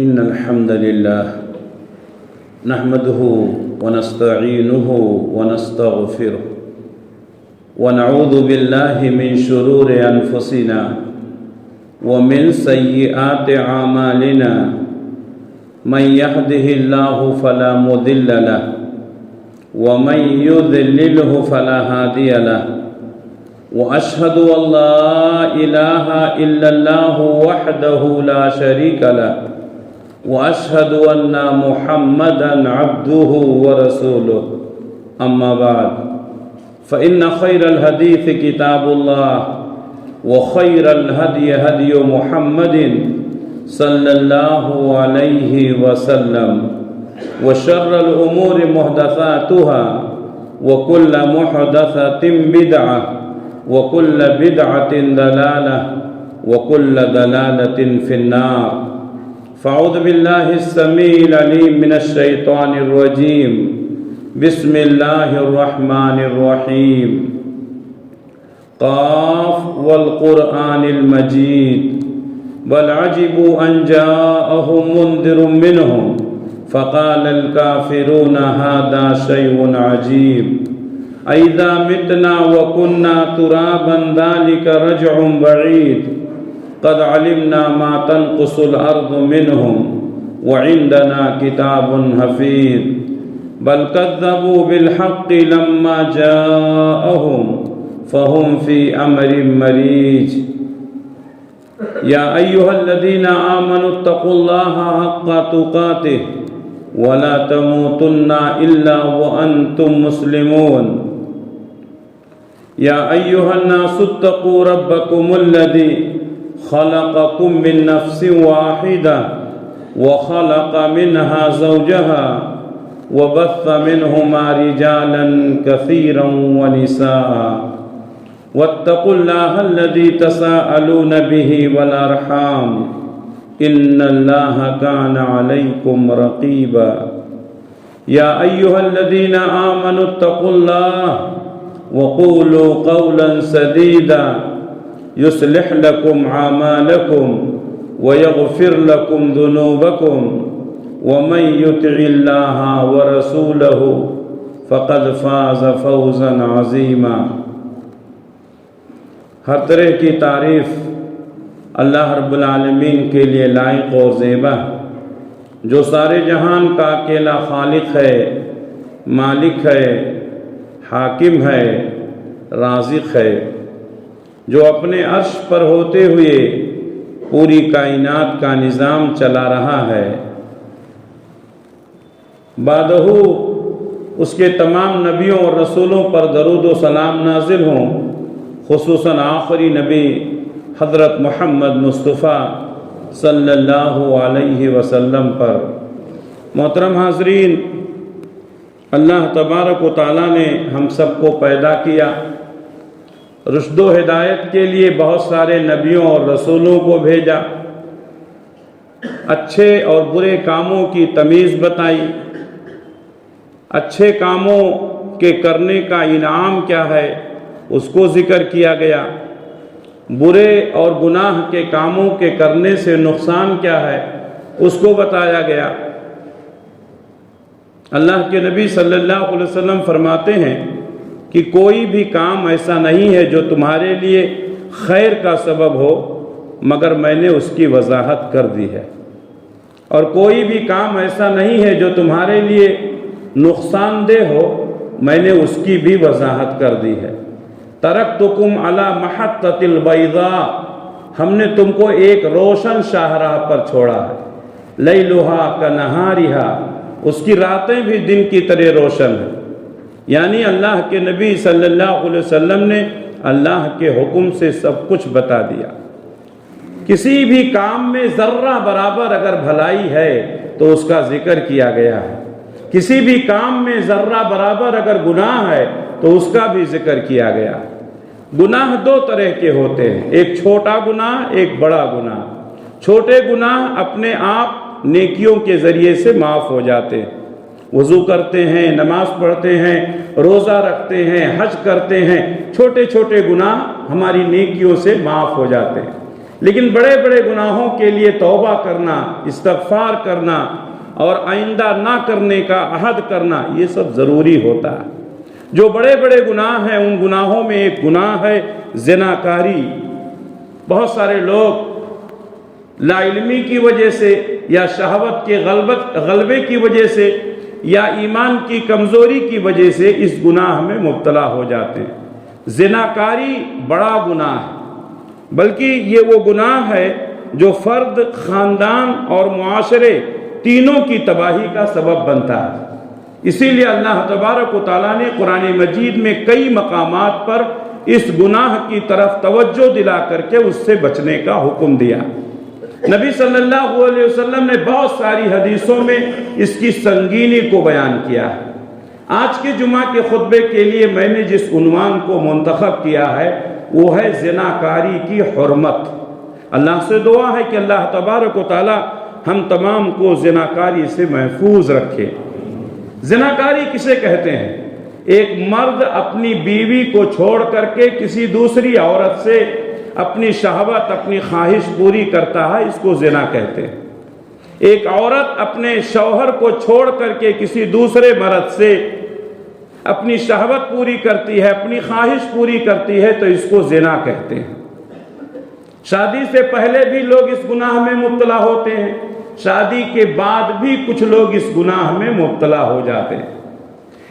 إن الحمد لله نحمده ونستعينه ونستغفره ونعوذ بالله من شرور أنفسنا ومن سيئات أعمالنا من يهده الله فلا مضل له ومن يضلله فلا هادي له وأشهد أن لا إله إلا الله وحده لا شريك له وأشهد أن محمدًا عبده ورسوله أما بعد فإن خير الحديث كتاب الله وخير الهدي هدي محمد صلى الله عليه وسلم وشر الأمور محدثاتها وكل محدثة بدعة وكل بدعة ضلالة وكل ضلالة في النار فأعوذ بالله السميع العليم من الشيطان الرجيم بسم الله الرحمن الرحيم قاف والقرآن المجيد بل عجبوا أن جاءهم منذر منهم فقال الكافرون هذا شيء عجيب أئذا متنا وكنا ترابا ذلك رجع بعيد قد علمنا ما تنقص الأرض منهم وعندنا كتاب حفيظ بل كذبوا بالحق لما جاءهم فهم في أمر مريج يا أيها الذين آمنوا اتقوا الله حق تقاته ولا تموتن إلا وأنتم مسلمون يا أيها الناس اتقوا ربكم الذي خلقكم من نفس واحدة وخلق منها زوجها وبث منهما رجالا كثيرا ونساء واتقوا الله الذي تساءلون به والأرحام إن الله كان عليكم رقيبا يا أيها الذين آمنوا اتقوا الله وقولوا قولا سديدا يصلح لكم أعمالكم ويغفر لكم ذنوبكم ومن يطع الله ورسوله فقد فاز فوزا عظيما ہر طرح کی تعریف اللہ رب العالمین کے لیے لائق اور زیبا جو سارے جہان کا اکیلا خالق ہے، مالک ہے، حاکم ہے، رازق ہے، جو اپنے عرش پر ہوتے ہوئے پوری کائنات کا نظام چلا رہا ہے۔ بعدہ اس کے تمام نبیوں اور رسولوں پر درود و سلام نازل ہوں، خصوصاً آخری نبی حضرت محمد مصطفیٰ صلی اللہ علیہ وسلم پر۔ محترم حاضرین، اللہ تبارک و تعالیٰ نے ہم سب کو پیدا کیا، رشد و ہدایت کے لیے بہت سارے نبیوں اور رسولوں کو بھیجا، اچھے اور برے کاموں کی تمیز بتائی، اچھے کاموں کے کرنے کا انعام کیا ہے اس کو ذکر کیا گیا، برے اور گناہ کے کاموں کے کرنے سے نقصان کیا ہے اس کو بتایا گیا۔ اللہ کے نبی صلی اللہ علیہ وسلم فرماتے ہیں کہ کوئی بھی کام ایسا نہیں ہے جو تمہارے لیے خیر کا سبب ہو مگر میں نے اس کی وضاحت کر دی ہے، اور کوئی بھی کام ایسا نہیں ہے جو تمہارے لیے نقصان دہ ہو میں نے اس کی بھی وضاحت کر دی ہے۔ ترکتکم علی محطۃ البیضاء، ہم نے تم کو ایک روشن شاہراہ پر چھوڑا ہے، لیلھا کنہارھا، اس کی راتیں بھی دن کی طرح روشن ہیں۔ یعنی اللہ کے نبی صلی اللہ علیہ وسلم نے اللہ کے حکم سے سب کچھ بتا دیا۔ کسی بھی کام میں ذرہ برابر اگر بھلائی ہے تو اس کا ذکر کیا گیا ہے، کسی بھی کام میں ذرہ برابر اگر گناہ ہے تو اس کا بھی ذکر کیا گیا۔ گناہ دو طرح کے ہوتے ہیں، ایک چھوٹا گناہ، ایک بڑا گناہ۔ چھوٹے گناہ اپنے آپ نیکیوں کے ذریعے سے معاف ہو جاتے ہیں، وضو کرتے ہیں، نماز پڑھتے ہیں، روزہ رکھتے ہیں، حج کرتے ہیں، چھوٹے چھوٹے گناہ ہماری نیکیوں سے معاف ہو جاتے ہیں۔ لیکن بڑے بڑے گناہوں کے لیے توبہ کرنا، استغفار کرنا اور آئندہ نہ کرنے کا عہد کرنا، یہ سب ضروری ہوتا ہے۔ جو بڑے بڑے گناہ ہیں ان گناہوں میں ایک گناہ ہے زناکاری۔ بہت سارے لوگ لا علمی کی وجہ سے یا شہوت کے غلبے کی وجہ سے یا ایمان کی کمزوری کی وجہ سے اس گناہ میں مبتلا ہو جاتے ہیں۔ زناکاری بڑا گناہ ہے، بلکہ یہ وہ گناہ ہے جو فرد، خاندان اور معاشرے تینوں کی تباہی کا سبب بنتا ہے۔ اسی لیے اللہ تبارک و تعالیٰ نے قرآن مجید میں کئی مقامات پر اس گناہ کی طرف توجہ دلا کر کے اس سے بچنے کا حکم دیا۔ نبی صلی اللہ علیہ وسلم نے بہت ساری حدیثوں میں اس کی سنگینی کو بیان کیا ہے۔ آج کے جمعہ کے خطبے کے لیے میں نے جس عنوان کو منتخب کیا ہے وہ ہے زناکاری کی حرمت۔ اللہ سے دعا ہے کہ اللہ تبارک و تعالی ہم تمام کو زناکاری سے محفوظ رکھے۔ زناکاری کسے کہتے ہیں؟ ایک مرد اپنی بیوی کو چھوڑ کر کے کسی دوسری عورت سے اپنی شہوت، اپنی خواہش پوری کرتا ہے، اس کو زنا کہتے ہیں۔ ایک عورت اپنے شوہر کو چھوڑ کر کے کسی دوسرے مرد سے اپنی شہوت پوری کرتی ہے، اپنی خواہش پوری کرتی ہے تو اس کو زنا کہتے ہیں۔ شادی سے پہلے بھی لوگ اس گناہ میں مبتلا ہوتے ہیں، شادی کے بعد بھی کچھ لوگ اس گناہ میں مبتلا ہو جاتے ہیں۔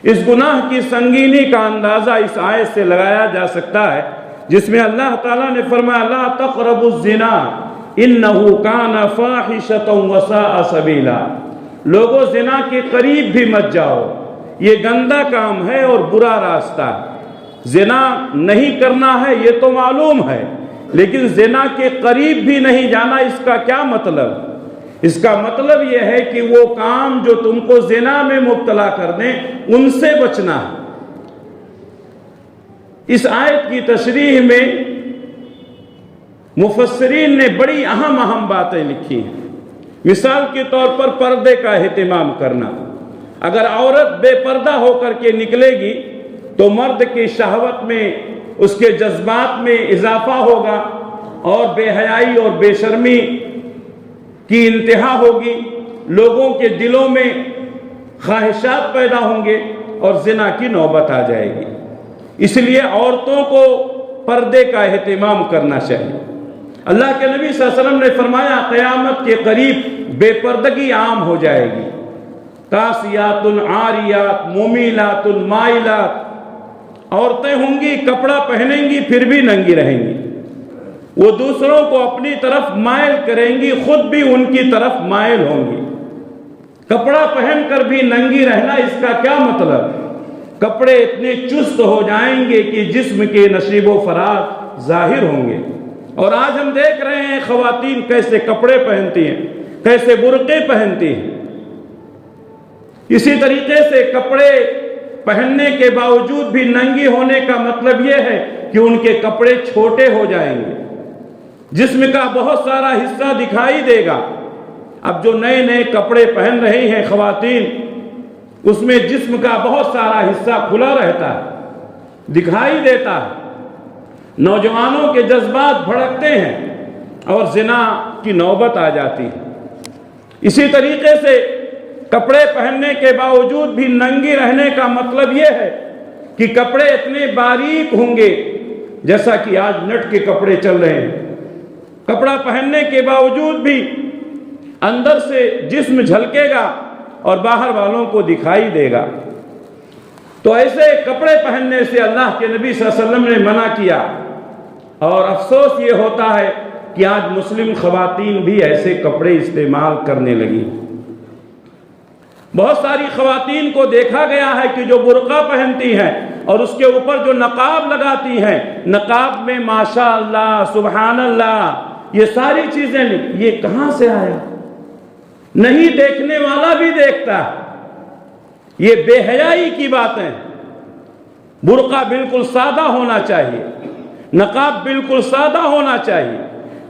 اس گناہ کی سنگینی کا اندازہ اس آیت سے لگایا جا سکتا ہے جس میں اللہ تعالیٰ نے فرمایا لا تقربوا الزنا انہ کان فاحشۃ وساء سبیلا، لوگوں زنا کے قریب بھی مت جاؤ، یہ گندا کام ہے اور برا راستہ ہے۔ زنا نہیں کرنا ہے یہ تو معلوم ہے، لیکن زنا کے قریب بھی نہیں جانا، اس کا کیا مطلب؟ اس کا مطلب یہ ہے کہ وہ کام جو تم کو زنا میں مبتلا کر دیں ان سے بچنا ہے۔ اس آیت کی تشریح میں مفسرین نے بڑی اہم باتیں لکھی ہیں۔ مثال کے طور پر پردے کا اہتمام کرنا۔ اگر عورت بے پردہ ہو کر کے نکلے گی تو مرد کی شہوت میں، اس کے جذبات میں اضافہ ہوگا اور بے حیائی اور بے شرمی کی انتہا ہوگی، لوگوں کے دلوں میں خواہشات پیدا ہوں گے اور زنا کی نوبت آ جائے گی۔ اس لیے عورتوں کو پردے کا اہتمام کرنا چاہیے۔ اللہ کے نبی صلی اللہ علیہ وسلم نے فرمایا قیامت کے قریب بے پردگی عام ہو جائے گی۔ کاسیات عاریات مومیلات مائلات، عورتیں ہوں گی کپڑا پہنیں گی پھر بھی ننگی رہیں گی، وہ دوسروں کو اپنی طرف مائل کریں گی، خود بھی ان کی طرف مائل ہوں گی۔ کپڑا پہن کر بھی ننگی رہنا، اس کا کیا مطلب؟ کپڑے اتنے چست ہو جائیں گے کہ جسم کے نشیب و فراز ظاہر ہوں گے۔ اور آج ہم دیکھ رہے ہیں خواتین کیسے کپڑے پہنتی ہیں، کیسے برقعے پہنتی ہیں۔ اسی طریقے سے کپڑے پہننے کے باوجود بھی ننگی ہونے کا مطلب یہ ہے کہ ان کے کپڑے چھوٹے ہو جائیں گے، جسم کا بہت سارا حصہ دکھائی دے گا۔ اب جو نئے نئے کپڑے پہن رہی ہیں خواتین، اس میں جسم کا بہت سارا حصہ کھلا رہتا ہے، دکھائی دیتا ہے۔ نوجوانوں کے جذبات بھڑکتے ہیں اور زنا کی نوبت آ جاتی ہے۔ اسی طریقے سے کپڑے پہننے کے باوجود بھی ننگی رہنے کا مطلب یہ ہے کہ کپڑے اتنے باریک ہوں گے، جیسا کہ آج نٹ کے کپڑے چل رہے ہیں، کپڑا پہننے کے باوجود بھی اندر سے جسم جھلکے گا اور باہر والوں کو دکھائی دے گا۔ تو ایسے کپڑے پہننے سے اللہ کے نبی صلی اللہ علیہ وسلم نے منع کیا، اور افسوس یہ ہوتا ہے کہ آج مسلم خواتین بھی ایسے کپڑے استعمال کرنے لگی۔ بہت ساری خواتین کو دیکھا گیا ہے کہ جو برقع پہنتی ہیں اور اس کے اوپر جو نقاب لگاتی ہیں، نقاب میں ماشاء اللہ سبحان اللہ یہ ساری چیزیں، یہ کہاں سے آیا؟ نہیں دیکھنے والا بھی دیکھتا ہے۔ یہ بے حیائی کی باتیں۔ برقع بالکل سادہ ہونا چاہیے، نقاب بالکل سادہ ہونا چاہیے،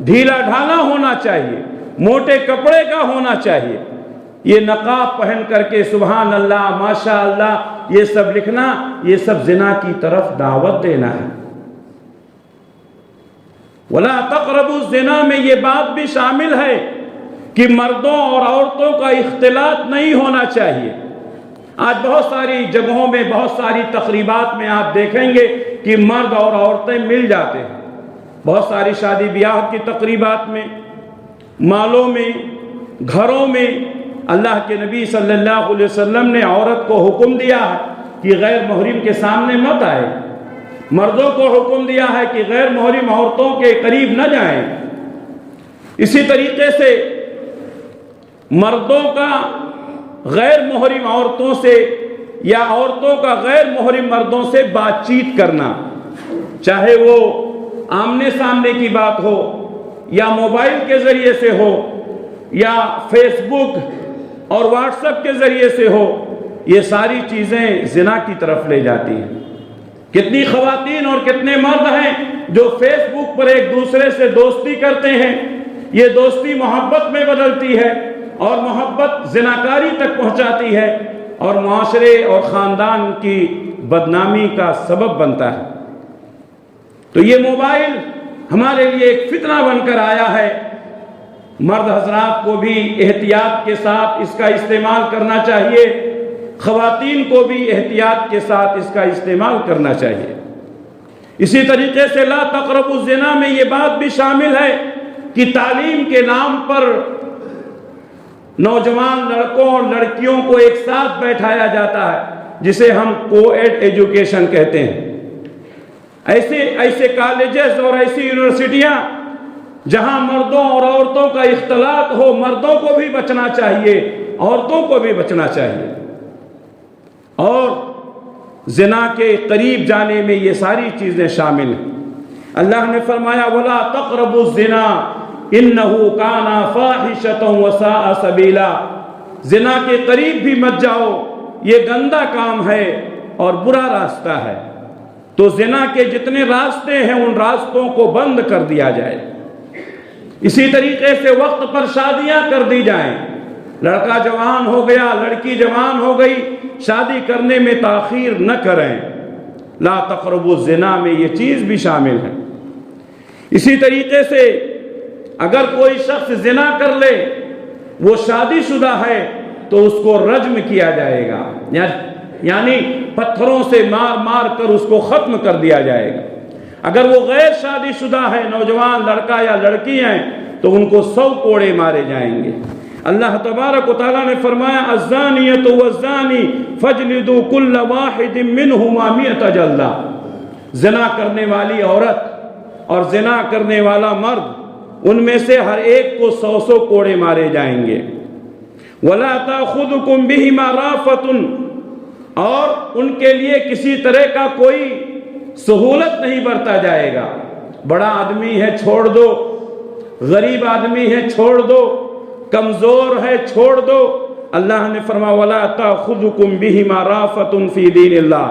ڈھیلا ڈھالا ہونا چاہیے، موٹے کپڑے کا ہونا چاہیے۔ یہ نقاب پہن کر کے سبحان اللہ ماشاء اللہ یہ سب لکھنا، یہ سب زنا کی طرف دعوت دینا ہے۔ ولا تقربوا الزنا میں یہ بات بھی شامل ہے کہ مردوں اور عورتوں کا اختلاط نہیں ہونا چاہیے۔ آج بہت ساری جگہوں میں، بہت ساری تقریبات میں آپ دیکھیں گے کہ مرد اور عورتیں مل جاتے ہیں۔ بہت ساری شادی بیاہ کی تقریبات میں، مالوں میں، گھروں میں اللہ کے نبی صلی اللہ علیہ وسلم نے عورت کو حکم دیا ہے کہ غیر محرم کے سامنے مت آئے، مردوں کو حکم دیا ہے کہ غیر محرم عورتوں کے قریب نہ جائیں۔ اسی طریقے سے مردوں کا غیر محرم عورتوں سے یا عورتوں کا غیر محرم مردوں سے بات چیت کرنا، چاہے وہ آمنے سامنے کی بات ہو یا موبائل کے ذریعے سے ہو یا فیس بک اور واٹس ایپ کے ذریعے سے ہو، یہ ساری چیزیں زنا کی طرف لے جاتی ہیں۔ کتنی خواتین اور کتنے مرد ہیں جو فیس بک پر ایک دوسرے سے دوستی کرتے ہیں، یہ دوستی محبت میں بدلتی ہے اور محبت زناکاری تک پہنچاتی ہے اور معاشرے اور خاندان کی بدنامی کا سبب بنتا ہے۔ تو یہ موبائل ہمارے لیے ایک فتنہ بن کر آیا ہے۔ مرد حضرات کو بھی احتیاط کے ساتھ اس کا استعمال کرنا چاہیے، خواتین کو بھی احتیاط کے ساتھ اس کا استعمال کرنا چاہیے۔ اسی طریقے سے لا تقربوا الزنا میں یہ بات بھی شامل ہے کہ تعلیم کے نام پر نوجوان لڑکوں اور لڑکیوں کو ایک ساتھ بیٹھایا جاتا ہے، جسے ہم کو ایڈ ایجوکیشن کہتے ہیں۔ ایسے کالجز اور ایسی یونیورسٹیاں جہاں مردوں اور عورتوں کا اختلاط ہو، مردوں کو بھی بچنا چاہیے، عورتوں کو بھی بچنا چاہیے۔ اور زنا کے قریب جانے میں یہ ساری چیزیں شامل ہیں۔ اللہ نے فرمایا وَلَا تَقْرَبُوا الزِّنَا إِنَّهُ كَانَ فَاحِشَةً وَسَاءَ سَبِيلًا، زنا کے قریب بھی مت جاؤ، یہ گندا کام ہے اور برا راستہ ہے۔ تو زنا کے جتنے راستے ہیں ان راستوں کو بند کر دیا جائے۔ اسی طریقے سے وقت پر شادیاں کر دی جائیں، لڑکا جوان ہو گیا، لڑکی جوان ہو گئی، شادی کرنے میں تاخیر نہ کریں۔ لا تقربوا الزنا میں یہ چیز بھی شامل ہے۔ اسی طریقے سے اگر کوئی شخص زنا کر لے، وہ شادی شدہ ہے تو اس کو رجم کیا جائے گا، یعنی پتھروں سے مار مار کر اس کو ختم کر دیا جائے گا۔ اگر وہ غیر شادی شدہ ہے، نوجوان لڑکا یا لڑکی ہیں، تو ان کو 100 کوڑے مارے جائیں گے۔ اللہ تبارک و تعالیٰ نے فرمایا الزانیۃ والزانی فاجلدوا کل واحد منہما 100 جلدہ، زنا کرنے والی عورت اور زنا کرنے والا مرد، ان میں سے ہر ایک کو 100 کوڑے مارے جائیں گے۔ ولا تاخذکم بہما رافۃ، اور ان کے لیے کسی طرح کا کوئی سہولت نہیں برتا جائے گا۔ بڑا آدمی ہے چھوڑ دو، غریب آدمی ہے چھوڑ دو، کمزور ہے چھوڑ دو۔ اللہ نے فرمایا وَلَا تَأْخُذُكُمْ بِهِمَا رَأْفَةٌ فِي دِينِ اللَّهِ،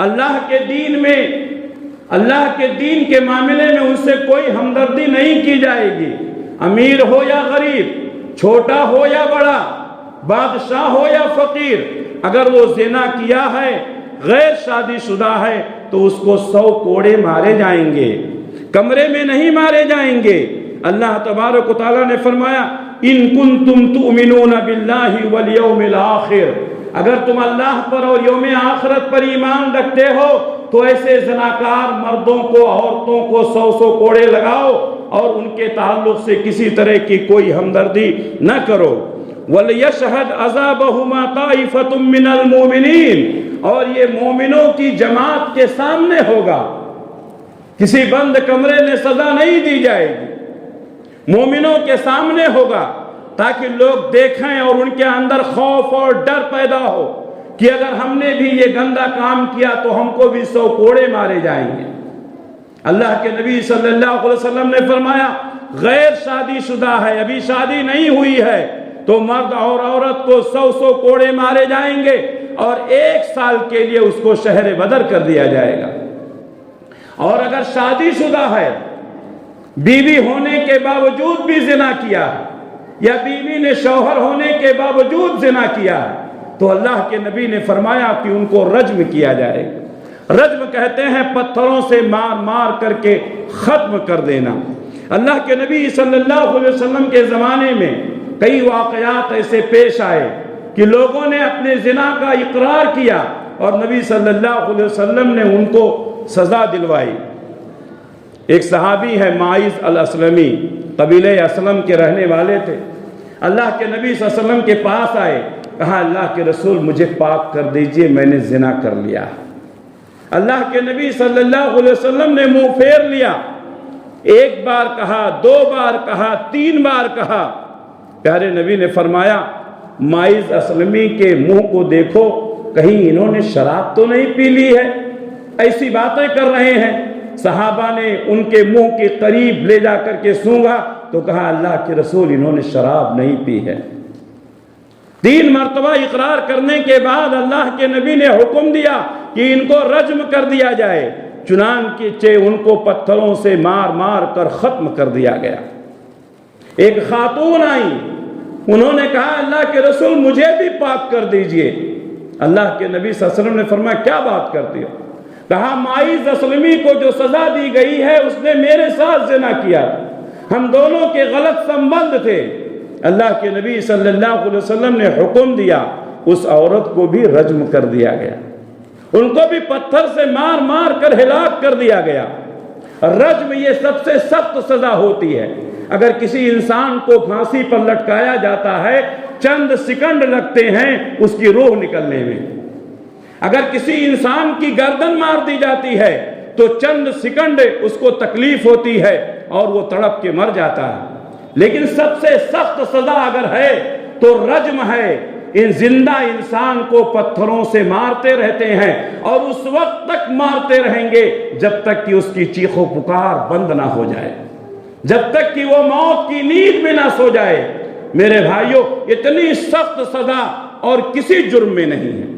اللہ کے دین میں، اللہ کے دین کے معاملے میں ان سے کوئی ہمدردی نہیں کی جائے گی۔ امیر ہو یا غریب، چھوٹا ہو یا بڑا، بادشاہ ہو یا فقیر، اگر وہ زنا کیا ہے، غیر شادی شدہ ہے، تو اس کو 100 کوڑے مارے جائیں گے، کمرے میں نہیں مارے جائیں گے۔ اللہ تبارک و تعالیٰ نے فرمایا ان کنتم تؤمنون باللہ والیوم الآخر، اگر تم اللہ پر اور یوم آخرت پر ایمان رکھتے ہو تو ایسے زناکار مردوں کو، عورتوں کو 100 کوڑے لگاؤ اور ان کے تعلق سے کسی طرح کی کوئی ہمدردی نہ کرو۔ وَلْيَشْهَدْ عَذَابَهُمَا طَائِفَةٌ مِّنَ الْمُؤْمِنِينَ، اور یہ مومنوں کی جماعت کے سامنے ہوگا، کسی بند کمرے میں سزا نہیں دی جائے گی، مومنوں کے سامنے ہوگا، تاکہ لوگ دیکھیں اور ان کے اندر خوف اور ڈر پیدا ہو کہ اگر ہم نے بھی یہ گندا کام کیا تو ہم کو بھی 100 کوڑے مارے جائیں گے۔ اللہ کے نبی صلی اللہ علیہ وسلم نے فرمایا غیر شادی شدہ ہے، ابھی شادی نہیں ہوئی ہے، تو مرد اور عورت کو 100 کوڑے مارے جائیں گے اور 1 سال کے لیے اس کو شہر بدر کر دیا جائے گا۔ اور اگر شادی شدہ ہے، بیوی ہونے کے باوجود بھی زنا کیا ہے، یا بیوی نے شوہر ہونے کے باوجود زنا کیا ہے، تو اللہ کے نبی نے فرمایا کہ ان کو رجم کیا جائے گا۔ رجم کہتے ہیں پتھروں سے مار مار کر کے ختم کر دینا۔ اللہ کے نبی صلی اللہ علیہ وسلم کے زمانے میں کئی واقعات ایسے پیش آئے کہ لوگوں نے اپنے زنا کا اقرار کیا اور نبی صلی اللہ علیہ وسلم نے ان کو سزا دلوائی۔ ایک صحابی ہے معیز الاسلمی، قبیلہ اسلم کے رہنے والے تھے۔ اللہ کے نبی صلی اللہ علیہ وسلم کے پاس آئے، کہا اللہ کے رسول مجھے پاک کر دیجئے، میں نے زنا کر لیا۔ اللہ کے نبی صلی اللہ علیہ وسلم نے منہ پھیر لیا، ایک بار کہا، دو بار کہا، تین بار کہا۔ پیارے نبی نے فرمایا معیز اسلمی کے منہ کو دیکھو، کہیں انہوں نے شراب تو نہیں پی لی ہے، ایسی باتیں کر رہے ہیں۔ صحابہ نے ان کے منہ کے قریب لے جا کر کے سونگھا تو کہا اللہ کے رسول انہوں نے شراب نہیں پی ہے۔ 3 مرتبہ اقرار کرنے کے بعد اللہ کے نبی نے حکم دیا کہ ان کو رجم کر دیا جائے، چنانچہ ان کو پتھروں سے مار مار کر ختم کر دیا گیا۔ ایک خاتون آئی، انہوں نے کہا اللہ کے رسول مجھے بھی پاک کر دیجئے۔ اللہ کے نبی صلی اللہ علیہ وسلم نے فرمایا کیا بات کرتی ہو؟ کہا معیز اسلمی کو جو سزا دی گئی ہے اس نے میرے ساتھ زنا کیا، ہم دونوں کے غلط سنبندھ تھے۔ اللہ کے نبی صلی اللہ علیہ وسلم نے حکم دیا، اس عورت کو بھی رجم کر دیا گیا، ان کو بھی پتھر سے مار مار کر ہلاک کر دیا گیا۔ رجم یہ سب سے سخت سزا ہوتی ہے۔ اگر کسی انسان کو پھانسی پر لٹکایا جاتا ہے، چند سیکنڈ لگتے ہیں اس کی روح نکلنے میں۔ اگر کسی انسان کی گردن مار دی جاتی ہے تو چند سیکنڈ اس کو تکلیف ہوتی ہے اور وہ تڑپ کے مر جاتا ہے۔ لیکن سب سے سخت سزا اگر ہے تو رجم ہے۔ ان زندہ انسان کو پتھروں سے مارتے رہتے ہیں اور اس وقت تک مارتے رہیں گے جب تک کہ اس کی چیخ و پکار بند نہ ہو جائے، جب تک کہ وہ موت کی نیند میں نہ سو جائے۔ میرے بھائیوں، اتنی سخت سزا اور کسی جرم میں نہیں ہے۔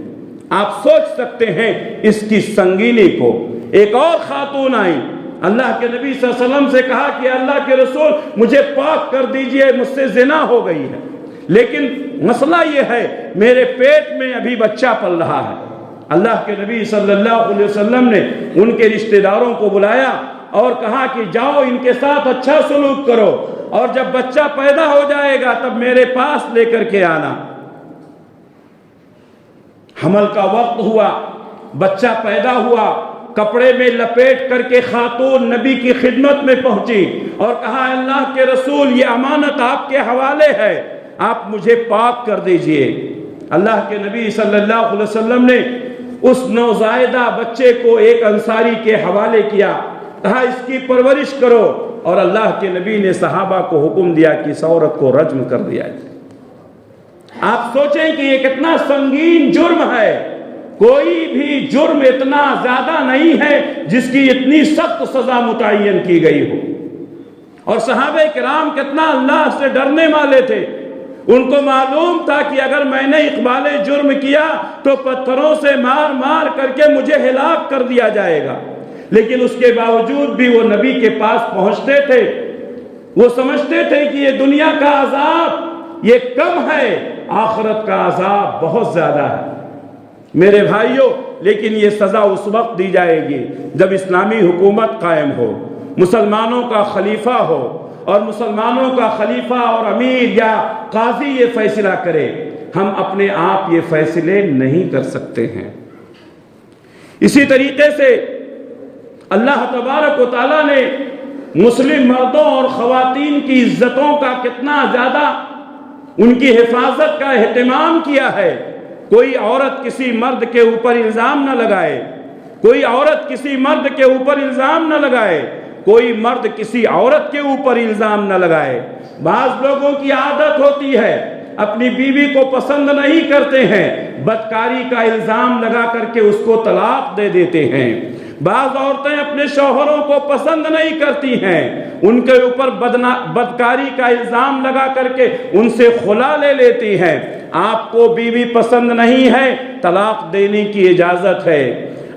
آپ سوچ سکتے ہیں اس کی سنگینی کو۔ ایک اور خاتون آئی، اللہ کے نبی صلی اللہ علیہ وسلم سے کہا کہ اللہ کے رسول مجھے پاک کر دیجئے، مجھ سے زنا ہو گئی ہے، لیکن مسئلہ یہ ہے میرے پیٹ میں ابھی بچہ پل رہا ہے۔ اللہ کے نبی صلی اللہ علیہ وسلم نے ان کے رشتہ داروں کو بلایا اور کہا کہ جاؤ ان کے ساتھ اچھا سلوک کرو، اور جب بچہ پیدا ہو جائے گا تب میرے پاس لے کر کے آنا۔ حمل کا وقت ہوا، بچہ پیدا ہوا، کپڑے میں لپیٹ کر کے خاتون نبی کی خدمت میں پہنچی اور کہا اللہ کے رسول یہ امانت آپ کے حوالے ہے، آپ مجھے پاک کر دیجئے۔ اللہ کے نبی صلی اللہ علیہ وسلم نے اس نوزائیدہ بچے کو ایک انصاری کے حوالے کیا، کہا اس کی پرورش کرو، اور اللہ کے نبی نے صحابہ کو حکم دیا کہ اس عورت کو رجم کر دیا جائے۔ آپ سوچیں کہ یہ کتنا سنگین جرم ہے۔ کوئی بھی جرم اتنا زیادہ نہیں ہے جس کی اتنی سخت سزا متعین کی گئی ہو۔ اور صحابہ کرام کتنا اللہ سے ڈرنے والے تھے، ان کو معلوم تھا کہ اگر میں نے اقبال جرم کیا تو پتھروں سے مار مار کر کے مجھے ہلاک کر دیا جائے گا، لیکن اس کے باوجود بھی وہ نبی کے پاس پہنچتے تھے۔ وہ سمجھتے تھے کہ یہ دنیا کا عذاب یہ کم ہے، آخرت کا عذاب بہت زیادہ ہے۔ میرے بھائیوں، لیکن یہ سزا اس وقت دی جائے گی جب اسلامی حکومت قائم ہو، مسلمانوں کا خلیفہ ہو، اور مسلمانوں کا خلیفہ اور امیر یا قاضی یہ فیصلہ کرے۔ ہم اپنے آپ یہ فیصلے نہیں کر سکتے ہیں۔ اسی طریقے سے اللہ تبارک و تعالیٰ نے مسلم مردوں اور خواتین کی عزتوں کا کتنا زیادہ ان کی حفاظت کا اہتمام کیا ہے۔ کوئی عورت کسی مرد کے اوپر الزام نہ لگائے، کوئی عورت کسی مرد کے اوپر الزام نہ لگائے، کوئی مرد کسی عورت کے اوپر الزام نہ لگائے۔ بعض لوگوں کی عادت ہوتی ہے، اپنی بیوی کو پسند نہیں کرتے ہیں، بدکاری کا الزام لگا کر کے اس کو طلاق دے دیتے ہیں۔ بعض عورتیں اپنے شوہروں کو پسند نہیں کرتی ہیں، ان کے اوپر بدکاری کا الزام لگا کر کے ان سے خلا لے لیتی ہیں۔ آپ کو بیوی پسند نہیں ہے، طلاق دینے کی اجازت ہے۔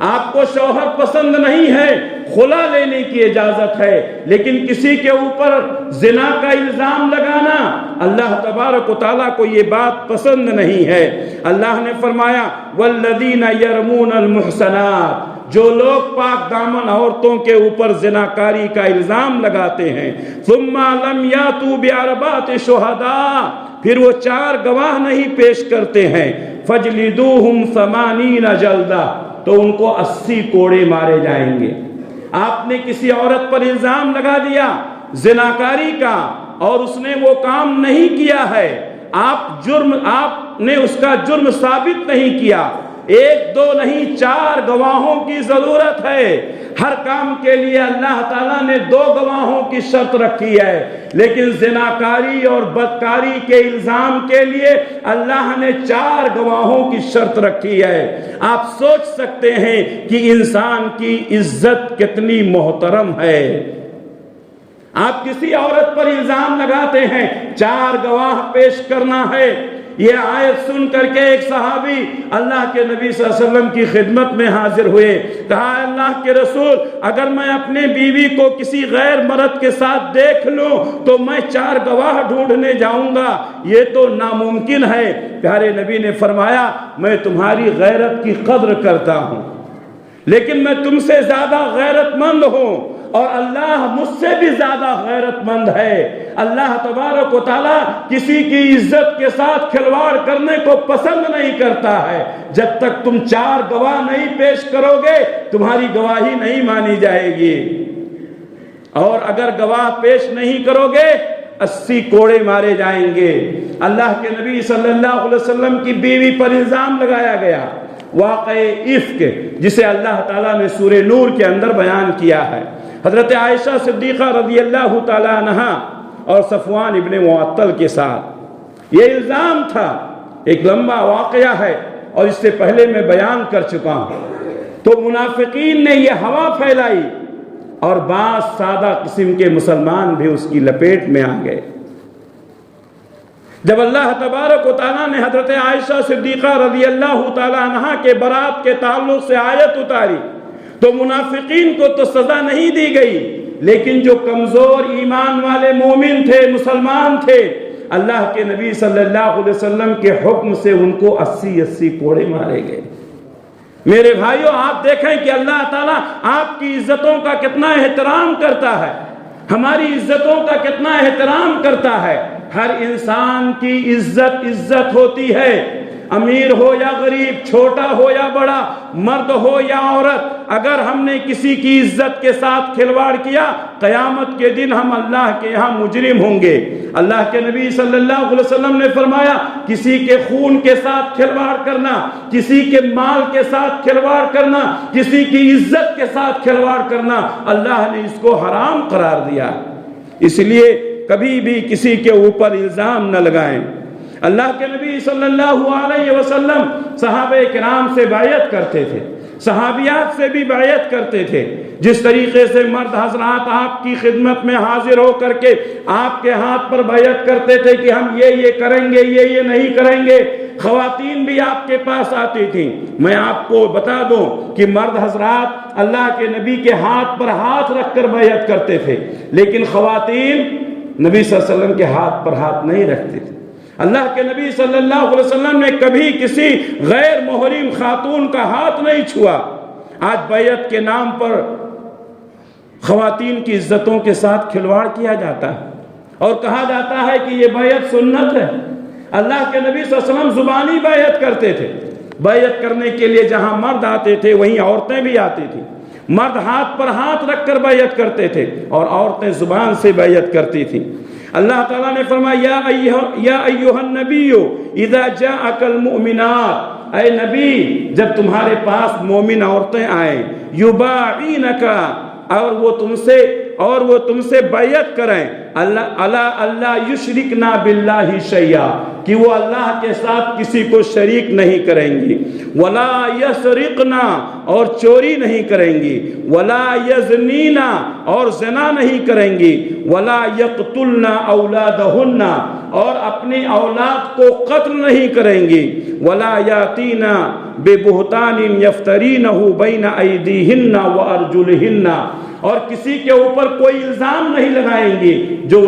آپ کو شوہر پسند نہیں ہے، خلا لینے کی اجازت ہے، لیکن کسی کے اوپر زنا کا الزام لگانا اللہ تبارک و تعالیٰ کو یہ بات پسند نہیں ہے۔ اللہ نے فرمایا والذین یرمون المحصنات جو لوگ پاک دامن عورتوں کے اوپر زناکاری کا الزام لگاتے ہیں ثم لم یاتوا باربعۃ شہداء، پھر وہ 4 گواہ نہیں پیش کرتے ہیں، فجلدوہم 80 جلدہ، تو ان کو 80 کوڑے مارے جائیں گے۔ آپ نے کسی عورت پر الزام لگا دیا زناکاری کا اور اس نے وہ کام نہیں کیا ہے، آپ نے اس کا جرم ثابت نہیں کیا، 1 2 نہیں 4 گواہوں کی ضرورت ہے۔ ہر کام کے لیے اللہ تعالیٰ نے 2 گواہوں کی شرط رکھی ہے، لیکن زناکاری اور بدکاری کے الزام کے لیے اللہ نے 4 گواہوں کی شرط رکھی ہے۔ آپ سوچ سکتے ہیں کہ انسان کی عزت کتنی محترم ہے۔ آپ کسی عورت پر الزام لگاتے ہیں، 4 گواہ پیش کرنا ہے۔ یہ آیت سن کر کے ایک صحابی اللہ کے نبی صلی اللہ علیہ وسلم کی خدمت میں حاضر ہوئے، کہا اللہ کے رسول، اگر میں اپنے بیوی کو کسی غیر مرد کے ساتھ دیکھ لوں تو میں 4 گواہ ڈھونڈنے جاؤں گا، یہ تو ناممکن ہے۔ پیارے نبی نے فرمایا میں تمہاری غیرت کی قدر کرتا ہوں، لیکن میں تم سے زیادہ غیرت مند ہوں اور اللہ مجھ سے بھی زیادہ غیرت مند ہے۔ اللہ تبارک و تعالیٰ کسی کی عزت کے ساتھ کھلواڑ کرنے کو پسند نہیں کرتا ہے۔ جب تک تم 4 گواہ نہیں پیش کرو گے تمہاری گواہی نہیں مانی جائے گی، اور اگر گواہ پیش نہیں کرو گے 80 کوڑے مارے جائیں گے۔ اللہ کے نبی صلی اللہ علیہ وسلم کی بیوی پر الزام لگایا گیا، واقعہ افک، جسے اللہ تعالیٰ نے سورہ نور کے اندر بیان کیا ہے۔ حضرت عائشہ صدیقہ رضی اللہ تعالیٰ عنہا اور صفوان ابن معطل کے ساتھ یہ الزام تھا۔ ایک لمبا واقعہ ہے اور اس سے پہلے میں بیان کر چکا ہوں۔ تو منافقین نے یہ ہوا پھیلائی اور بعض سادہ قسم کے مسلمان بھی اس کی لپیٹ میں آ گئے۔ جب اللہ تبارک و تعالیٰ نے حضرت عائشہ صدیقہ رضی اللہ تعالیٰ عنہا کے برات کے تعلق سے آیت اتاری تو منافقین کو تو سزا نہیں دی گئی، لیکن جو کمزور ایمان والے مومن تھے، مسلمان تھے، اللہ کے نبی صلی اللہ علیہ وسلم کے حکم سے ان کو 80 کوڑے مارے گئے۔ میرے بھائیوں، آپ دیکھیں کہ اللہ تعالیٰ آپ کی عزتوں کا کتنا احترام کرتا ہے، ہماری عزتوں کا کتنا احترام کرتا ہے۔ ہر انسان کی عزت ہوتی ہے، امیر ہو یا غریب، چھوٹا ہو یا بڑا، مرد ہو یا عورت۔ اگر ہم نے کسی کی عزت کے ساتھ کھلواڑ کیا قیامت کے دن ہم اللہ کے یہاں مجرم ہوں گے۔ اللہ کے نبی صلی اللہ علیہ وسلم نے فرمایا کسی کے خون کے ساتھ کھلواڑ کرنا، کسی کے مال کے ساتھ کھلواڑ کرنا، کسی کی عزت کے ساتھ کھلواڑ کرنا، اللہ نے اس کو حرام قرار دیا۔ اس لیے کبھی بھی کسی کے اوپر الزام نہ لگائیں۔ اللہ کے نبی صلی اللہ علیہ وسلم صحابہ کرام سے بیعت کرتے تھے، صحابیات سے بھی بیعت کرتے تھے۔ جس طریقے سے مرد حضرات آپ کی خدمت میں حاضر ہو کر کے آپ کے ہاتھ پر بیعت کرتے تھے کہ ہم یہ کریں گے، یہ نہیں کریں گے، خواتین بھی آپ کے پاس آتی تھیں۔ میں آپ کو بتا دوں کہ مرد حضرات اللہ کے نبی کے ہاتھ پر ہاتھ رکھ کر بیعت کرتے تھے، لیکن خواتین نبی صلی اللہ علیہ وسلم کے ہاتھ پر ہاتھ نہیں رکھتے تھے۔ اللہ کے نبی صلی اللہ علیہ وسلم نے کبھی کسی غیر محرم خاتون کا ہاتھ نہیں چھوا۔ آج بیعت کے نام پر خواتین کی عزتوں کے ساتھ کھلواڑ کیا جاتا ہے اور کہا جاتا ہے کہ یہ بیعت سنت ہے۔ اللہ کے نبی صلی اللہ علیہ وسلم زبانی بیعت کرتے تھے۔ بیعت کرنے کے لیے جہاں مرد آتے تھے وہیں عورتیں بھی آتی تھیں۔ مرد ہاتھ پر ہاتھ رکھ کر بیعت کرتے تھے اور عورتیں زبان سے بیعت کرتی تھیں۔ اللہ تعالیٰ نے فرمایا یا ایھا النبی اذا جاءک المؤمنات، اے نبی جب تمہارے پاس مومن عورتیں آئیں، یباعینک، اور وہ تم سے بیعت کریں، اللہ یشرکنا باللہ شیئا، کہ وہ اللہ کے ساتھ کسی کو شریک نہیں کریں گی، ولا یسرقنا، اور چوری نہیں کریں گی، ولا یزنینا، اور زنا نہیں کریں گی، ولا یقتلنا اولادہن، اور اپنی اولاد کو قتل نہیں کریں گی، ولا یاتینا ببہتان یفترینہ بین ایدیہن وارجلہن، اور کسی کے اوپر کوئی الزام نہیں لگائیں گی جو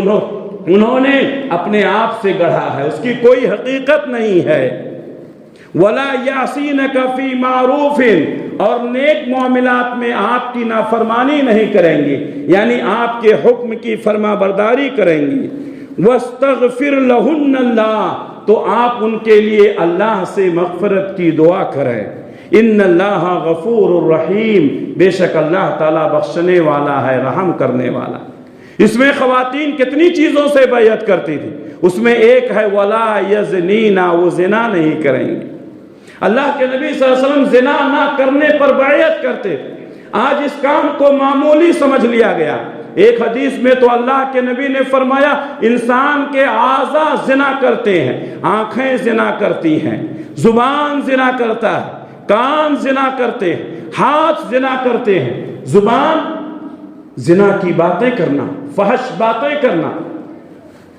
انہوں نے اپنے آپ سے گڑھا ہے، اس کی کوئی حقیقت نہیں ہے۔ ولا یعصینک فی معروف، اور نیک معاملات میں آپ کی نافرمانی نہیں کریں گی، یعنی آپ کے حکم کی فرما برداری کریں گی۔ واستغفر لہن اللہ، تو آپ ان کے لیے اللہ سے مغفرت کی دعا کریں۔ ان اللہ غفور الرحیم، بے شک اللہ تعالیٰ بخشنے والا ہے، رحم کرنے والا۔ اس میں خواتین کتنی چیزوں سے بیعت کرتی تھی، اس میں ایک ہے ولا یزنین، وہ زنا نہیں کریں گے۔ اللہ کے نبی صلی اللہ علیہ وسلم زنا نہ کرنے پر بیعت کرتے تھے۔ آج اس کام کو معمولی سمجھ لیا گیا۔ ایک حدیث میں تو اللہ کے نبی نے فرمایا انسان کے اعضاء زنا کرتے ہیں، آنکھیں زنا کرتی ہیں، زبان زنا کرتا ہے، کان زنا کرتے ہیں، ہاتھ زنا کرتے ہیں۔ زبان زنا کی باتیں کرنا، فحش باتیں کرنا،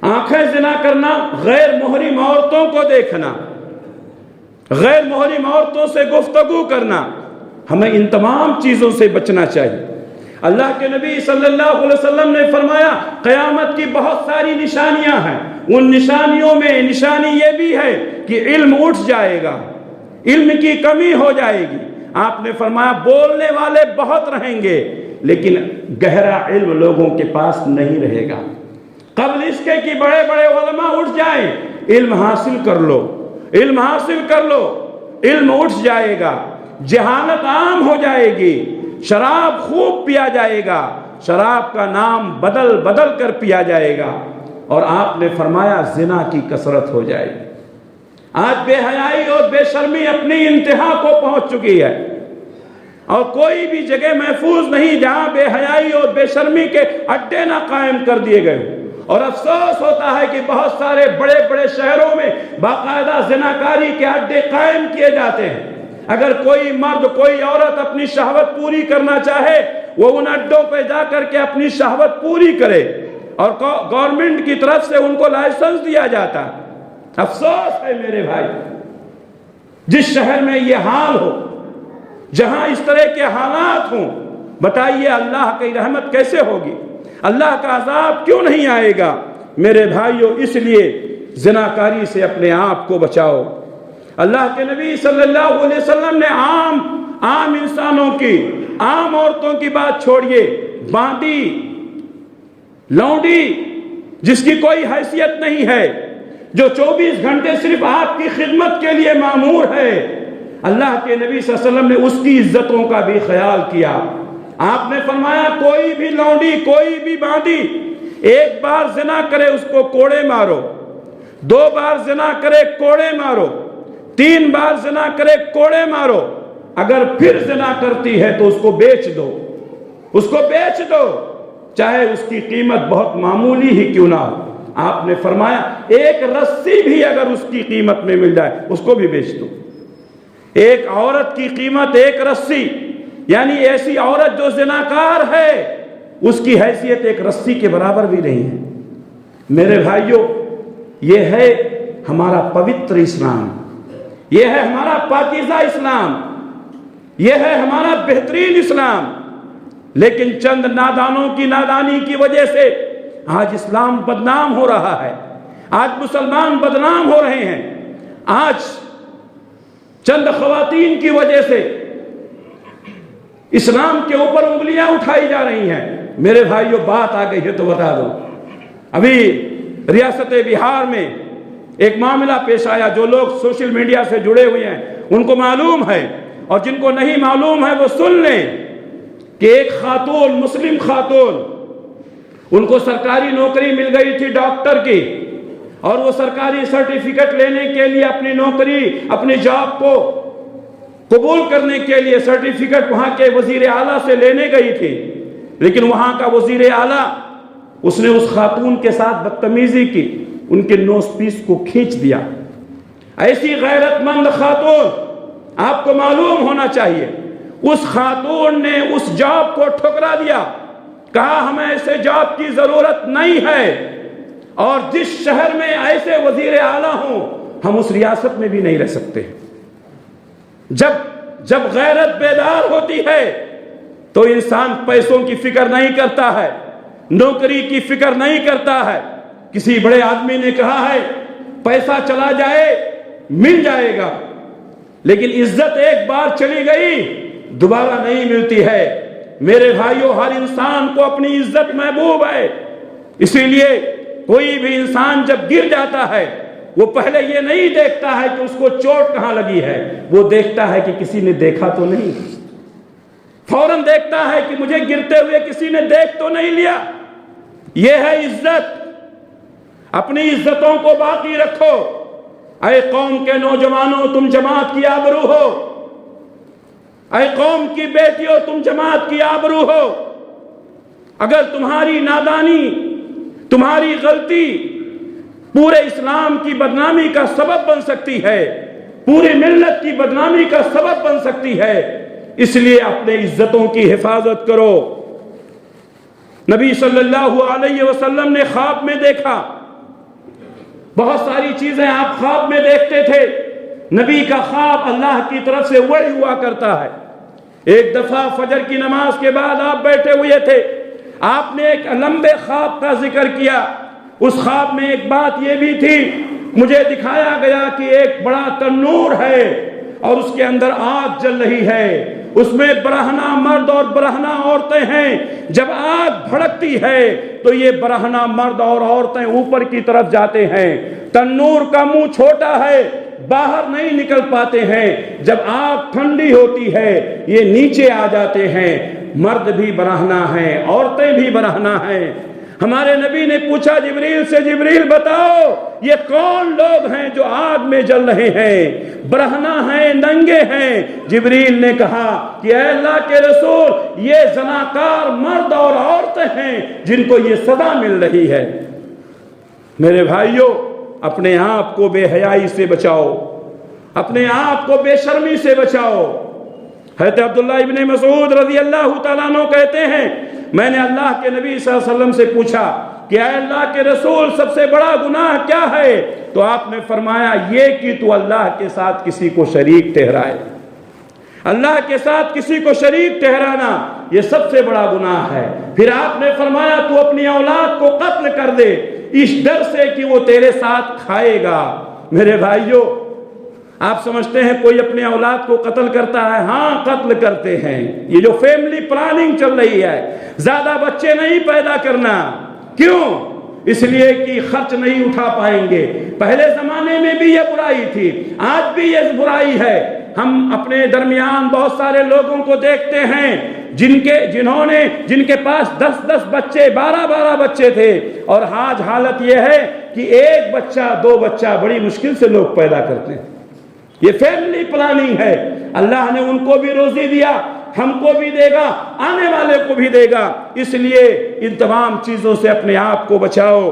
آنکھیں زنا کرنا، غیر محرم عورتوں کو دیکھنا، غیر محرم عورتوں سے گفتگو کرنا، ہمیں ان تمام چیزوں سے بچنا چاہیے۔ اللہ کے نبی صلی اللہ علیہ وسلم نے فرمایا قیامت کی بہت ساری نشانیاں ہیں، ان نشانیوں میں نشانی یہ بھی ہے کہ علم اٹھ جائے گا، علم کی کمی ہو جائے گی۔ آپ نے فرمایا بولنے والے بہت رہیں گے لیکن گہرا علم لوگوں کے پاس نہیں رہے گا۔ قبل اس کے کہ بڑے بڑے علماء اٹھ جائیں، علم حاصل کر لو، علم حاصل کر لو، علم اٹھ جائے گا، جہالت عام ہو جائے گی، شراب خوب پیا جائے گا، شراب کا نام بدل بدل کر پیا جائے گا، اور آپ نے فرمایا زنا کی کثرت ہو جائے گی۔ آج بے حیائی اور بے شرمی اپنی انتہا کو پہنچ چکی ہے، اور کوئی بھی جگہ محفوظ نہیں جہاں بے حیائی اور بے شرمی کے اڈے نہ قائم کر دیے گئے ہوں۔ اور افسوس ہوتا ہے کہ بہت سارے بڑے بڑے شہروں میں باقاعدہ زناکاری کے اڈے قائم کیے جاتے ہیں۔ اگر کوئی مرد کوئی عورت اپنی شہوت پوری کرنا چاہے وہ ان اڈوں پہ جا کر کے اپنی شہوت پوری کرے، اور گورنمنٹ کی طرف سے ان کو لائسنس دیا جاتا ہے۔ افسوس ہے میرے بھائی، جس شہر میں یہ حال ہو، جہاں اس طرح کے حالات ہوں، بتائیے اللہ کی رحمت کیسے ہوگی؟ اللہ کا عذاب کیوں نہیں آئے گا؟ میرے بھائیوں، اس لیے زناکاری سے اپنے آپ کو بچاؤ۔ اللہ کے نبی صلی اللہ علیہ وسلم نے عام انسانوں کی، عام عورتوں کی بات چھوڑیے، باندی، لونڈی جس کی کوئی حیثیت نہیں ہے، جو 24 گھنٹے صرف آپ کی خدمت کے لیے مامور ہے، اللہ کے نبی صلی اللہ علیہ وسلم نے اس کی عزتوں کا بھی خیال کیا۔ آپ نے فرمایا کوئی بھی لونڈی، کوئی بھی باندی ایک بار زنا کرے اس کو کوڑے مارو، 2 بار زنا کرے کوڑے مارو، 3 بار زنا کرے کوڑے مارو، اگر پھر زنا کرتی ہے تو اس کو بیچ دو، اس کو بیچ دو، چاہے اس کی قیمت بہت معمولی ہی کیوں نہ ہو۔ آپ نے فرمایا ایک رسی بھی اگر اس کی قیمت میں مل جائے اس کو بھی بیچ دو۔ ایک عورت کی قیمت ایک رسی، یعنی ایسی عورت جو زناکار ہے اس کی حیثیت ایک رسی کے برابر بھی نہیں ہے۔ میرے بھائیوں، یہ ہے ہمارا پوتر اسلام، یہ ہے ہمارا پاکیزہ اسلام، یہ ہے ہمارا بہترین اسلام، لیکن چند نادانوں کی نادانی کی وجہ سے آج اسلام بدنام ہو رہا ہے، آج مسلمان بدنام ہو رہے ہیں، آج چند خواتین کی وجہ سے اسلام کے اوپر انگلیاں اٹھائی جا رہی ہیں۔ میرے بھائیوں، بات آ گئی ہے تو بتا دو، ابھی ریاست بہار میں ایک معاملہ پیش آیا، جو لوگ سوشل میڈیا سے جڑے ہوئے ہیں ان کو معلوم ہے، اور جن کو نہیں معلوم ہے وہ سن لیں کہ ایک خاتون، مسلم خاتون، ان کو سرکاری نوکری مل گئی تھی ڈاکٹر کی، اور وہ سرکاری سرٹیفکیٹ لینے کے لیے اپنی نوکری، اپنی جاب کو قبول کرنے کے لیے سرٹیفکیٹ وہاں کے وزیر اعلیٰ سے لینے گئی تھی، لیکن وہاں کا وزیر اعلیٰ اس نے اس خاتون کے ساتھ بدتمیزی کی، ان کے نوز پیس کو کھینچ دیا۔ ایسی غیرت مند خاتون، آپ کو معلوم ہونا چاہیے، اس خاتون نے اس جاب کو ٹھکرا دیا، کہا ہمیں ایسے جاب کی ضرورت نہیں ہے، اور جس شہر میں ایسے وزیر اعلیٰ ہوں ہم اس ریاست میں بھی نہیں رہ سکتے۔ جب غیرت بیدار ہوتی ہے تو انسان پیسوں کی فکر نہیں کرتا ہے، نوکری کی فکر نہیں کرتا ہے۔ کسی بڑے آدمی نے کہا ہے پیسہ چلا جائے مل جائے گا، لیکن عزت ایک بار چلی گئی دوبارہ نہیں ملتی ہے۔ میرے بھائیوں، ہر انسان کو اپنی عزت محبوب ہے، اسی لیے کوئی بھی انسان جب گر جاتا ہے وہ پہلے یہ نہیں دیکھتا ہے کہ اس کو چوٹ کہاں لگی ہے، وہ دیکھتا ہے کہ کسی نے دیکھا تو نہیں، فوراً دیکھتا ہے کہ مجھے گرتے ہوئے کسی نے دیکھ تو نہیں لیا۔ یہ ہے عزت۔ اپنی عزتوں کو باقی رکھو۔ اے قوم کے نوجوانوں، تم جماعت کی آبرو ہو۔ اے قوم کی بیٹیوں، تم جماعت کی آبرو ہو۔ اگر تمہاری نادانی، تمہاری غلطی پورے اسلام کی بدنامی کا سبب بن سکتی ہے، پوری ملت کی بدنامی کا سبب بن سکتی ہے، اس لیے اپنے عزتوں کی حفاظت کرو۔ نبی صلی اللہ علیہ وسلم نے خواب میں دیکھا، بہت ساری چیزیں آپ خواب میں دیکھتے تھے۔ نبی کا خواب اللہ کی طرف سے وحی ہوا کرتا ہے۔ ایک دفعہ فجر کی نماز کے بعد آپ بیٹھے ہوئے تھے، آپ نے ایک لمبے خواب کا ذکر کیا۔ اس خواب میں ایک بات یہ بھی تھی، مجھے دکھایا گیا کہ ایک بڑا تنور ہے اور اس کے اندر آگ جل رہی ہے، اس میں برہنہ مرد اور برہنہ عورتیں ہیں۔ جب آگ بھڑکتی ہے تو یہ برہنہ مرد اور عورتیں اوپر کی طرف جاتے ہیں، تنور کا منہ چھوٹا ہے، باہر نہیں نکل پاتے ہیں۔ جب آگ ٹھنڈی ہوتی ہے یہ نیچے آ جاتے ہیں، مرد بھی برہنہ ہیں، عورتیں بھی برہنہ ہیں۔ ہمارے نبی نے پوچھا جبریل سے، جبریل بتاؤ یہ کون لوگ ہیں جو آگ میں جل رہے ہیں، برہنہ ہیں، ننگے ہیں؟ جبریل نے کہا کہ اے اللہ کے رسول، یہ زناکار مرد اور عورتیں ہیں جن کو یہ سزا مل رہی ہے۔ میرے بھائیوں، اپنے آپ کو بے حیائی سے بچاؤ، اپنے آپ کو بے شرمی سے بچاؤ۔ حضرت عبداللہ ابن مسعود رضی اللہ تعالیٰ عنہ کہتے ہیں، میں نے اللہ کے نبی صلی اللہ علیہ وسلم سے پوچھا کہ اے اللہ کے رسول سب سے بڑا گناہ کیا ہے؟ تو آپ نے فرمایا یہ کہ تو اللہ کے ساتھ کسی کو شریک ٹھہرائے۔ اللہ کے ساتھ کسی کو شریک ٹھہرانا یہ سب سے بڑا گناہ ہے۔ پھر آپ نے فرمایا تو اپنی اولاد کو قتل کر دے اس ڈر سے کہ وہ تیرے ساتھ کھائے گا۔ میرے بھائیوں، آپ سمجھتے ہیں کوئی اپنے اولاد کو قتل کرتا ہے؟ ہاں قتل کرتے ہیں۔ یہ جو فیملی پلاننگ چل رہی ہے، زیادہ بچے نہیں پیدا کرنا، کیوں؟ اس لیے کہ خرچ نہیں اٹھا پائیں گے۔ پہلے زمانے میں بھی یہ برائی تھی، آج بھی یہ برائی ہے۔ ہم اپنے درمیان بہت سارے لوگوں کو دیکھتے ہیں جن کے پاس 10 بچے، 12 بچے تھے، اور آج حالت یہ ہے کہ ایک بچہ 2 بچہ بڑی مشکل سے لوگ پیدا کرتے ہیں۔ یہ فیملی پلاننگ ہے۔ اللہ نے ان کو بھی روزی دیا، ہم کو بھی دے گا، آنے والے کو بھی دے گا، اس لیے ان تمام چیزوں سے اپنے آپ کو بچاؤ۔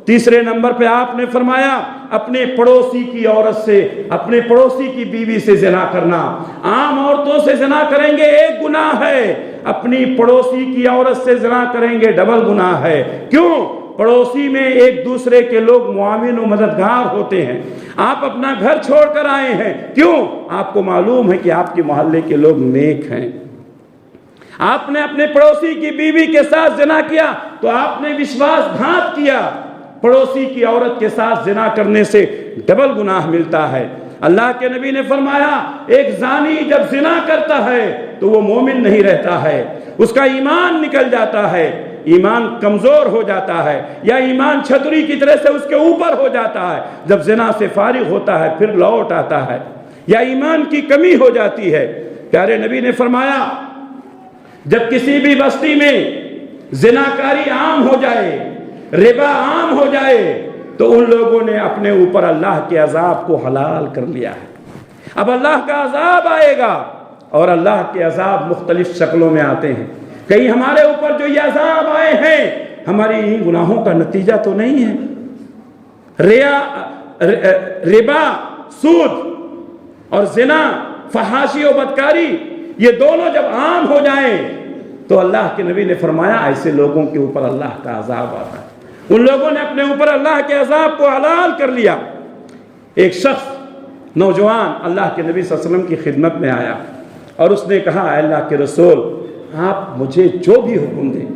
تیسرے نمبر پہ آپ نے فرمایا اپنے پڑوسی کی عورت سے، اپنے پڑوسی کی بیوی سے زنا کرنا۔ عام عورتوں سے زنا کریں گے ایک گناہ ہے، اپنی پڑوسی کی عورت سے زنا کریں گے ڈبل گناہ ہے۔ کیوں؟ پڑوسی میں ایک دوسرے کے لوگ معاون و مددگار ہوتے ہیں۔ آپ اپنا گھر چھوڑ کر آئے ہیں، کیوں؟ آپ کو معلوم ہے کہ آپ کے محلے کے لوگ نیک ہیں۔ آپ نے اپنے پڑوسی کی بیوی کے ساتھ زنا کیا تو آپ نے وشواس گھات کیا۔ پڑوسی کی عورت کے ساتھ زنا کرنے سے ڈبل گناہ ملتا ہے۔ اللہ کے نبی نے فرمایا ایک زانی جب زنا کرتا ہے تو وہ مومن نہیں رہتا ہے، اس کا ایمان نکل جاتا ہے، ایمان کمزور ہو جاتا ہے، یا ایمان چھتری کی طرح سے اس کے اوپر ہو جاتا ہے۔ جب زنا سے فارغ ہوتا ہے پھر لوٹ آتا ہے، یا ایمان کی کمی ہو جاتی ہے۔ پیارے نبی نے فرمایا جب کسی بھی بستی میں زناکاری عام ہو جائے، ربا عام ہو جائے، تو ان لوگوں نے اپنے اوپر اللہ کے عذاب کو حلال کر لیا ہے۔ اب اللہ کا عذاب آئے گا، اور اللہ کے عذاب مختلف شکلوں میں آتے ہیں۔ کہیں ہمارے اوپر جو یہ عذاب آئے ہیں ہماری ان گناہوں کا نتیجہ تو نہیں ہے۔ ربا، سود اور زنا، فحاشی و بدکاری، یہ دونوں جب عام ہو جائیں تو اللہ کے نبی نے فرمایا ایسے لوگوں کے اوپر اللہ کا عذاب آتا ہے۔ ان لوگوں نے اپنے اوپر اللہ کے عذاب کو حلال کر لیا۔ ایک شخص نوجوان اللہ کے نبی صلی اللہ علیہ وسلم کی خدمت میں آیا اور اس نے کہا اے اللہ کے رسول، آپ مجھے جو بھی حکم دیں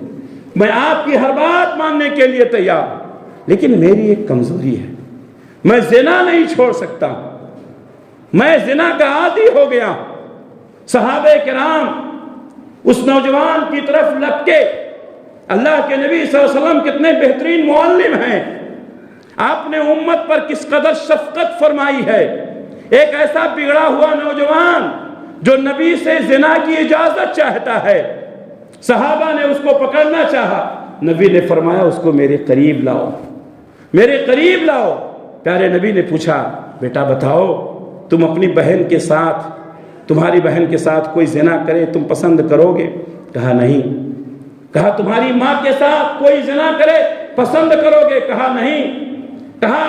میں آپ کی ہر بات ماننے کے لیے تیار ہوں، لیکن میری ایک کمزوری ہے، میں زنا نہیں چھوڑ سکتا، میں زنا کا عادی ہو گیا. صحابہ کرام اس نوجوان کی طرف لپکے. اللہ کے نبی صلی اللہ علیہ وسلم کتنے بہترین معلم ہیں. آپ نے امت پر کس قدر شفقت فرمائی ہے. ایک ایسا بگڑا ہوا نوجوان جو نبی سے زنا کی اجازت چاہتا ہے، صحابہ نے اس کو پکڑنا چاہا. نبی نے فرمایا اس کو میرے قریب لاؤ، میرے قریب لاؤ. پیارے نبی نے پوچھا بیٹا بتاؤ تم اپنی بہن کے ساتھ، تمہاری بہن کے ساتھ کوئی زنا کرے تم پسند کرو گے؟ کہا نہیں. کہا تمہاری ماں کے ساتھ کوئی زنا کرے پسند کرو گے؟ کہا نہیں. کہا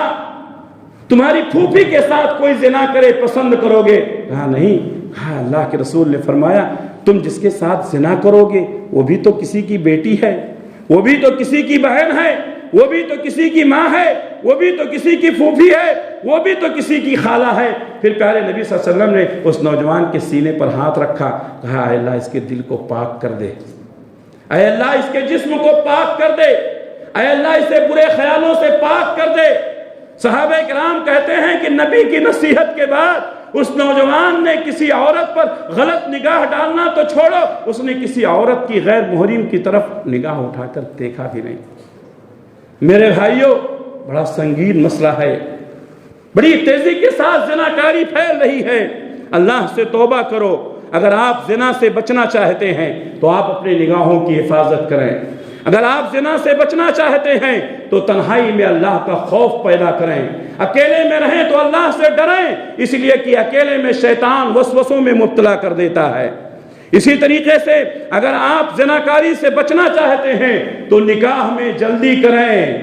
تمہاری پھوپھی کے ساتھ کوئی زنا کرے پسند کرو گے؟ کہا نہیں. کہا اللہ کے رسول نے فرمایا تم جس کے ساتھ زنا کرو گے وہ بھی تو کسی کی بیٹی ہے، وہ بھی تو کسی کی بہن ہے، وہ بھی تو کسی کی ماں ہے، وہ بھی تو کسی کی پھوپھی ہے، وہ بھی تو کسی کی خالہ ہے. پھر پیارے نبی صلی اللہ علیہ وسلم نے اس نوجوان کے سینے پر ہاتھ رکھا. کہا اے اللہ اس کے دل کو پاک کر دے، اے اللہ اس کے جسم کو پاک کر دے، اے اللہ اسے برے خیالوں سے پاک کر دے. صحابہ کرام کہتے ہیں کہ نبی کی نصیحت کے بعد اس نوجوان نے کسی عورت پر غلط نگاہ ڈالنا تو چھوڑو، اس نے کسی عورت کی غیر محرم کی طرف نگاہ اٹھا کر دیکھا بھی نہیں. میرے بھائیوں بڑا سنگین مسئلہ ہے، بڑی تیزی کے ساتھ زناکاری پھیل رہی ہے. اللہ سے توبہ کرو. اگر آپ زنا سے بچنا چاہتے ہیں تو آپ اپنی نگاہوں کی حفاظت کریں. اگر آپ زنا سے بچنا چاہتے ہیں تو تنہائی میں اللہ کا خوف پیدا کریں. اکیلے میں رہیں تو اللہ سے ڈریں، اس لیے کہ اکیلے میں شیطان وسوسوں میں مبتلا کر دیتا ہے. اسی طریقے سے اگر آپ زناکاری سے بچنا چاہتے ہیں تو نکاح میں جلدی کریں،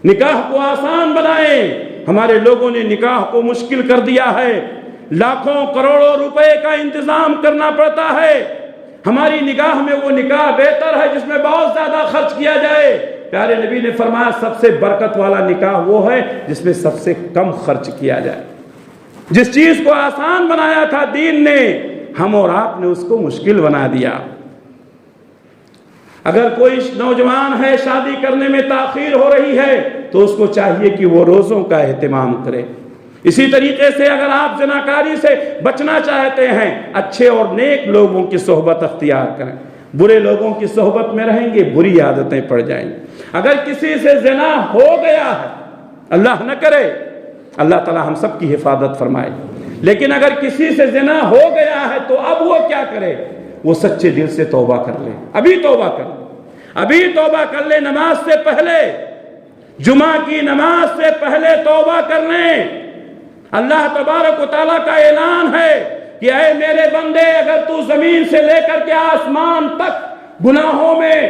نکاح کو آسان بنائیں. ہمارے لوگوں نے نکاح کو مشکل کر دیا ہے، لاکھوں کروڑوں روپے کا انتظام کرنا پڑتا ہے. ہماری نگاہ میں وہ نکاح بہتر ہے جس میں بہت زیادہ خرچ کیا جائے. پیارے نبی نے فرمایا سب سے برکت والا نکاح وہ ہے جس میں سب سے کم خرچ کیا جائے. جس چیز کو آسان بنایا تھا دین نے، ہم اور آپ نے اس کو مشکل بنا دیا. اگر کوئی نوجوان ہے شادی کرنے میں تاخیر ہو رہی ہے تو اس کو چاہیے کہ وہ روزوں کا اہتمام کرے. اسی طریقے سے اگر آپ زناکاری سے بچنا چاہتے ہیں اچھے اور نیک لوگوں کی صحبت اختیار کریں. برے لوگوں کی صحبت میں رہیں گے بری عادتیں پڑ جائیں گی. اگر کسی سے زنا ہو گیا ہے، اللہ نہ کرے، اللہ تعالی ہم سب کی حفاظت فرمائے، لیکن اگر کسی سے زنا ہو گیا ہے تو اب وہ کیا کرے؟ وہ سچے دل سے توبہ کر لے. ابھی توبہ کر لے، ابھی توبہ کر لے. نماز سے پہلے، جمعہ کی نماز سے پہلے توبہ کر لیں. اللہ تبارک و تعالیٰ کا اعلان ہے کہ اے میرے بندے اگر تو زمین سے لے کر کے آسمان تک گناہوں میں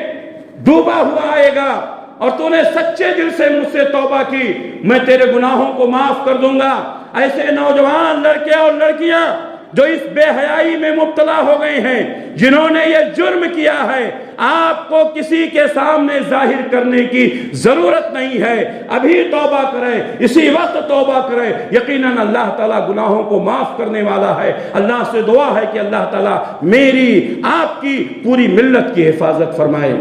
ڈوبا ہوا آئے گا اور تو نے سچے دل سے مجھ سے توبہ کی، میں تیرے گناہوں کو معاف کر دوں گا. ایسے نوجوان لڑکے اور لڑکیاں جو اس بے حیائی میں مبتلا ہو گئے ہیں، جنہوں نے یہ جرم کیا ہے، آپ کو کسی کے سامنے ظاہر کرنے کی ضرورت نہیں ہے. ابھی توبہ کریں، اسی وقت توبہ کریں. یقیناً اللہ تعالیٰ گناہوں کو معاف کرنے والا ہے. اللہ سے دعا ہے کہ اللہ تعالیٰ میری آپ کی پوری ملت کی حفاظت فرمائے.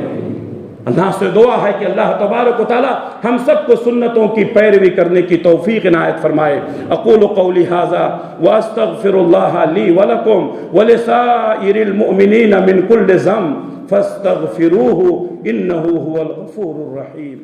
اللہ سے دعا ہے کہ اللہ تبارک و تعالی ہم سب کو سنتوں کی پیروی کرنے کی توفیق عنایت فرمائے. اقول قولی ھذا واستغفر اللہ لی ولکم ولسائر المؤمنین من کل ذنب فاستغفروہ انہ هو الغفور الرحیم.